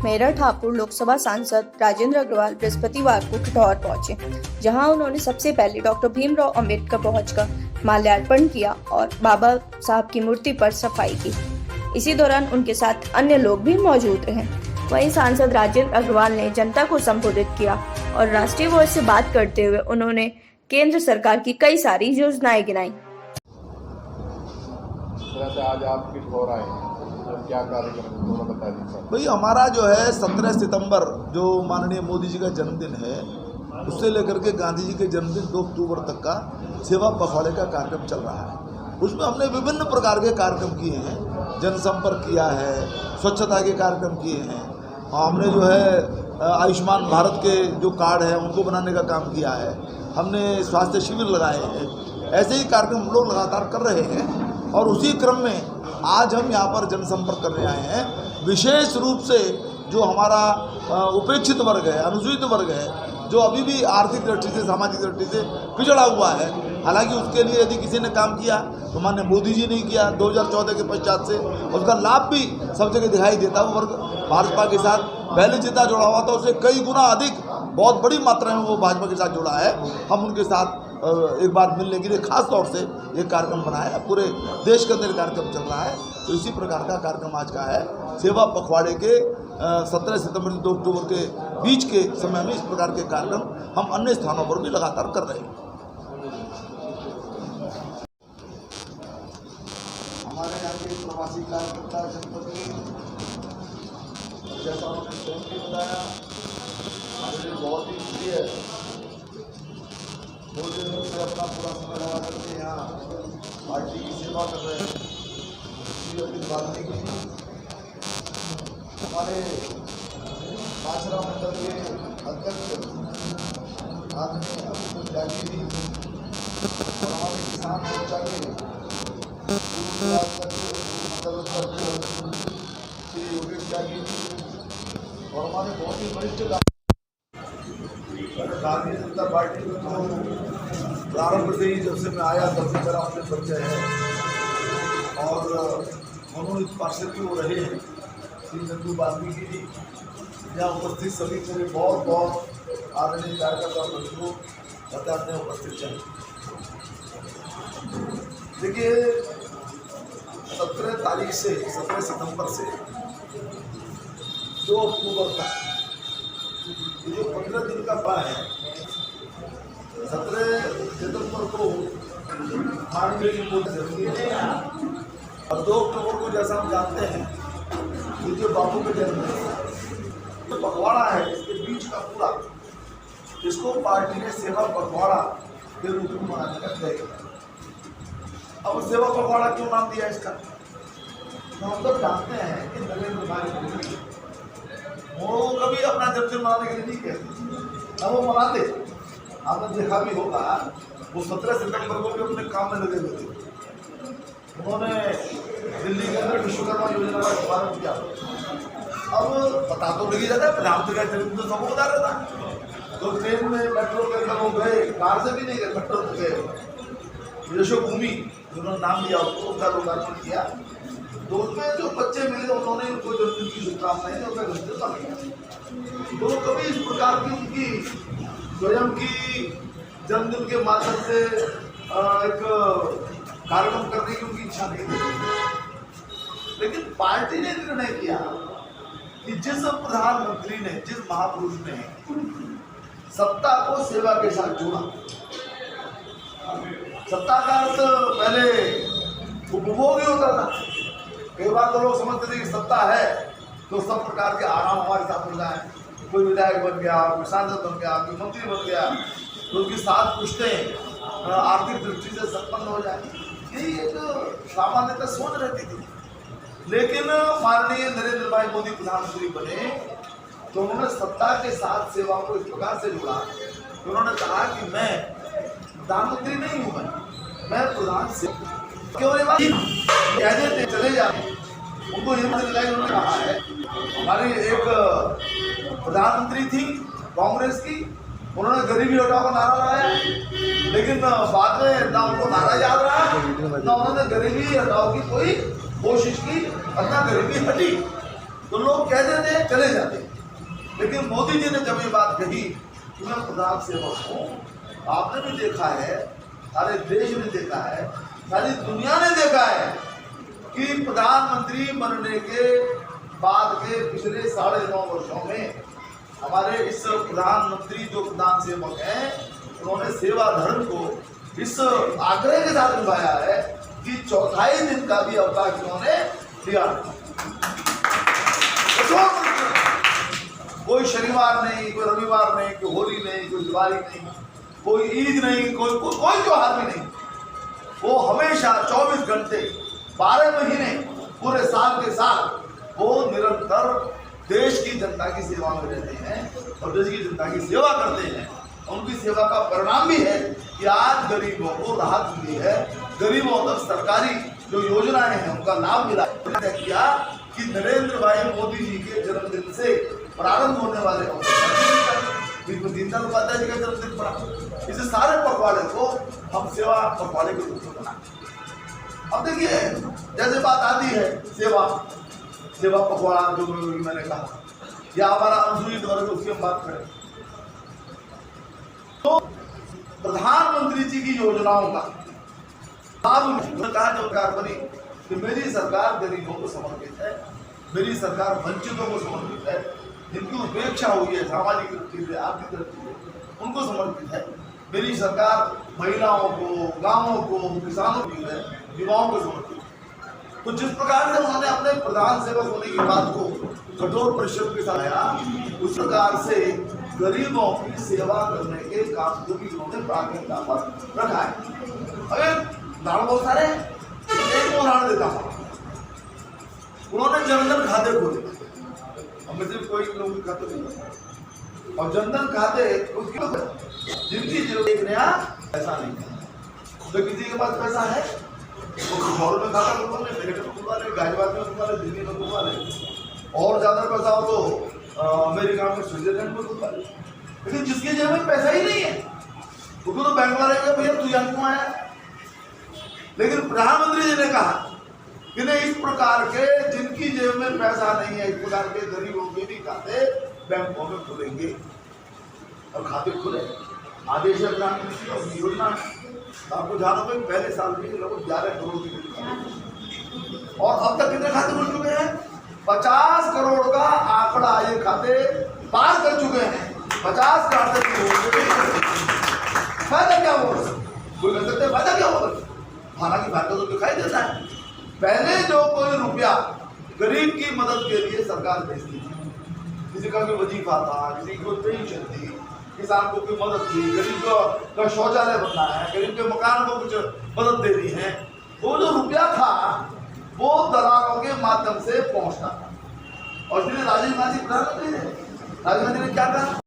मेरठ हापुड़ लोकसभा सांसद राजेंद्र अग्रवाल बृहस्पतिवार को खटौर पहुंचे, जहां उन्होंने सबसे पहले डॉक्टर भीमराव अंबेडकर पहुंचकर माल्यार्पण किया और बाबा साहब की मूर्ति पर सफाई की। इसी दौरान उनके साथ अन्य लोग भी मौजूद रहे। वहीं सांसद राजेंद्र अग्रवाल ने जनता को संबोधित किया और राष्ट्रीय वॉइस से बात करते हुए उन्होंने केंद्र सरकार की कई सारी योजनाएं गिनाई। आज आप किस आए हैं, क्या कार्यक्रम बता दीजिए। भाई हमारा जो है 17 सितंबर जो माननीय मोदी जी का जन्मदिन है, उससे लेकर के गांधी जी के जन्मदिन 2 अक्टूबर तक का सेवा पखवाड़े का कार्यक्रम चल रहा है। उसमें हमने विभिन्न प्रकार के कार्यक्रम किए हैं, जनसंपर्क किया है, स्वच्छता के कार्यक्रम किए हैं, हमने जो है आयुष्मान भारत के जो कार्ड है उनको बनाने का काम किया है, हमने स्वास्थ्य शिविर लगाए हैं। ऐसे ही कार्यक्रम हम लोग लगातार कर रहे हैं और उसी क्रम में आज हम यहाँ पर जनसंपर्क करने आए हैं। विशेष रूप से जो हमारा उपेक्षित वर्ग है, अनुसूचित वर्ग है, जो अभी भी आर्थिक दृष्टि से, सामाजिक दृष्टि से पिछड़ा हुआ है, हालांकि उसके लिए यदि किसी ने काम किया तो माननीय मोदी जी ने किया 2014 के पश्चात से, उसका लाभ भी सब जगह दिखाई देता। वो वर्ग भाजपा के साथ पहले जितना जुड़ा हुआ था उससे कई गुना अधिक, बहुत बड़ी मात्रा में वो भाजपा के साथ जुड़ा है। हम उनके साथ एक बार मिलने के लिए खास तौर से ये कार्यक्रम बनाया है। पूरे देश के अंदर कार्यक्रम चल रहा है, तो इसी प्रकार का कार्यक्रम आज का है। सेवा पखवाड़े के 17 सितंबर से 2 अक्टूबर के बीच के समय में इस प्रकार के कार्यक्रम हम अन्य स्थानों पर भी लगातार कर रहे हैं। हमारे यहाँ के प्रवासी कार्यकर्ता जनपद के, जैसा उन्होंने स्वयं भी बताया, हमारे लिए बहुत ही प्रिय है। 2 दिनों से अपना पूरा समय लगा करके यहाँ पार्टी की सेवा कर रहे हैं। वाल्मीकि हमारे आश्रम मंडल के अध्यक्ष आदरणीय अब्दुल त्यागी जी और हमारे किसान मोर्चा के मंडल अध्यक्ष श्री योगेश त्यागी जी और हमारे बहुत ही वरिष्ठ भारतीय जनता पार्टी में तो प्रारंभ से ही, जब से मैं आया तब से मेरा उनसे परिचय है और मनोनीत पार्षद भी वो रहे हैं श्री नंदू वाल्मीकि जी। यहाँ उपस्थित सभी मेरे बहुत बहुत आदरणीय कार्यकर्ता बंधुओं बताते हैं उपस्थित हैं। देखिए 17 तारीख से 17 सितंबर से 2 अक्टूबर तक ये जो 15 दिन का पा है, 17 सितंबर को माननीय जी मोदी जरूरी है और 2 अक्टूबर को जैसा हम जानते हैं ये जो बापू के जन्मदिन जो पखवाड़ा है, इसके बीच का पूरा इसको पार्टी ने सेवा पखवाड़ा के रूप में मनाने का तय किया। अब सेवा पखवाड़ा क्यों नाम दिया इसका? तो हम सब जानते हैं कि नरेंद्र भाई मोदी वो कभी अपना जन्मदिन मनाने के लिए नहीं कहते, अब वो मनाते। आपने देखा भी होगा वो 17 सितंबर को भी अपने काम में लगे हुए थे। उन्होंने दिल्ली के अंदर विश्वकर्मा योजना का शुभारंभ किया। अब पता तो लगी जाता है, प्रधानमंत्री का जन्मदिन तो सबको बता रहा था। तो ट्रेन में मेट्रो के अंदर वो गए, कार से भी नहीं गए, मेट्रो से गए। यशोभूमि जिन्होंने नाम लिया उसको, उसका लोकार्पण किया। तो उसमें जो बच्चे मिले उन्होंने उनको जन्मदिन की शुभकामनाएं उनका जन्मदिन मनाया। तो कभी इस प्रकार की उनकी स्वयं की जन्मदिन के माध्यम से एक कार्यक्रम करने की उनकी इच्छा नहीं थी। लेकिन पार्टी ने निर्णय किया कि जिस प्रधानमंत्री ने, जिस महापुरुष ने सत्ता को सेवा के साथ जोड़ा, सत्ता का अर्थ पहले उपभोग ही होता था। कई बार तो लोग समझते थे कि सत्ता है तो सब प्रकार के आराम हमारे साथ हो जाए, कोई विधायक बन गया, कोई सांसद बन गया, कोई मंत्री बन गया, तो उनकी साथ पुश्तें आर्थिक दृष्टि से संपन्न हो जाए, यही एक सामान्यतः सोच रहती थी। लेकिन माननीय नरेंद्र भाई मोदी प्रधानमंत्री बने तो उन्होंने सत्ता के साथ सेवा को इस प्रकार से जोड़ा तो उन्होंने कहा कि मैं प्रधानमंत्री नहीं हूँ, मैं प्रधान से क्यों कह देते चले जाते। उनको ये उन्होंने कहा है, हमारी एक प्रधानमंत्री थी कांग्रेस की, उन्होंने गरीबी हटाओ का नारा लगाया, लेकिन बाद में ना उनको नारा याद रहा, ना उन्होंने गरीबी हटाओ की कोई कोशिश की, और ना गरीबी हटी। तो लोग कहते थे चले जाते, लेकिन मोदी जी ने जब ये बात कही कि मैं प्रधान सेवक हूँ, आपने भी देखा है, सारे देश ने देखा है, सारी दुनिया ने देखा है कि प्रधानमंत्री बनने के बाद के पिछले 9.5 वर्षों में हमारे इस प्रधानमंत्री जो प्रधान सेवक हैं, उन्होंने सेवा धर्म को इस आग्रह के साथ निभाया है कि 4 दिन का भी अवकाश उन्होंने दिया। कोई शनिवार नहीं, कोई रविवार नहीं, कोई होली नहीं, कोई दिवाली नहीं, कोई ईद नहीं, कोई त्योहार भी नहीं। वो हमेशा 24 घंटे 12 महीने पूरे साल के साल वो निरंतर देश की जनता की सेवा में रहते हैं और देश की जनता की सेवा करते हैं। उनकी सेवा का परिणाम भी है कि आज गरीबों को राहत मिली है, गरीबों तक सरकारी जो योजनाएं हैं उनका लाभ मिला। किया कि नरेंद्र भाई मोदी जी के जन्मदिन से प्रारंभ होने वाले दीनदयाल उपाध्याय जी का जन्मदिन पड़ा, इसे सारे पखवाड़े को हम सेवा पखवाड़े के रूप में बनाए। अब देखिए, जैसे बात आती है सेवा पखवाड़ा जो मैंने कहा, या हमारा अनुसूचित वर्ग उसकी हम बात करें तो प्रधानमंत्री जी की योजनाओं का लाभ कहा जो सरकार बनी कि मेरी सरकार गरीबों को समर्पित है, मेरी सरकार वंचितों को समर्पित है, जिनकी उपेक्षा हुई है सामाजिक दृष्टि से, आर्थिक दृष्टि से, उनको समर्पित है। मेरी सरकार महिलाओं को, गांवों को, किसानों को है, युवाओं को समर्पित है। तो जिस प्रकार से उन्होंने अपने प्रधान सेवक होने की बात को कठोर परिश्रम के साथ आया, उस प्रकार से गरीबों की सेवा करने के काम को भी उन्होंने प्राथमिकता पर रखा है। अगर उदाहरण बहुत सारे हैं, एक उदाहरण देता हूँ। उन्होंने जनधन खाते खोले, हमें सिर्फ कोई लोगों के खाते नहीं, और जनधन खाते उसकी जिनकी जो एक नया पैसा नहीं है, तो किसी के पास पैसा है वो शहर में खाता खुलवा ले, मेरठ में खुलवा ले, गाजियाबाद में खुलवा ले, दिल्ली में खुलवा ले, और ज़्यादा पैसा हो तो अमेरिका में, स्विट्जरलैंड में खुलवा ले। लेकिन जिसके जेब में पैसा ही नहीं है उसको तो बैंक वाले का भैया तू यहाँ क्यों आया। लेकिन प्रधानमंत्री जी ने कहा कि नहीं, इस प्रकार के जिनकी जेब में पैसा नहीं है, इस प्रकार के गरीबों के भी खाते बैंकों में खुलेंगे, और खाते खुले। आदेश है प्रधानमंत्री की योजना है। आपको जानो भाई, पहले साल में लगभग 11 करोड़ की, और अब तक कितने खाते खुल चुके हैं? 50 करोड़ का आंकड़ा ये खाते पार कर चुके हैं। 50 खाते फायदा क्या होगा? कोई कह सकते हैं फायदा क्या होगा? हालांकि फायदा तो दिखाई देता है। पहले जो कोई रुपया गरीब की मदद के लिए सरकार भेजती थी, किसी का कोई वजीफा था, किसी को पेंशन थी, किसान को कोई मदद थी, गरीब का शौचालय बनना है, गरीब के मकान को कुछ मदद देनी है, वो जो रुपया था वो दलालों के माध्यम से पहुंचता था। और इसलिए राजीव गांधी प्रधानमंत्री ने क्या कहा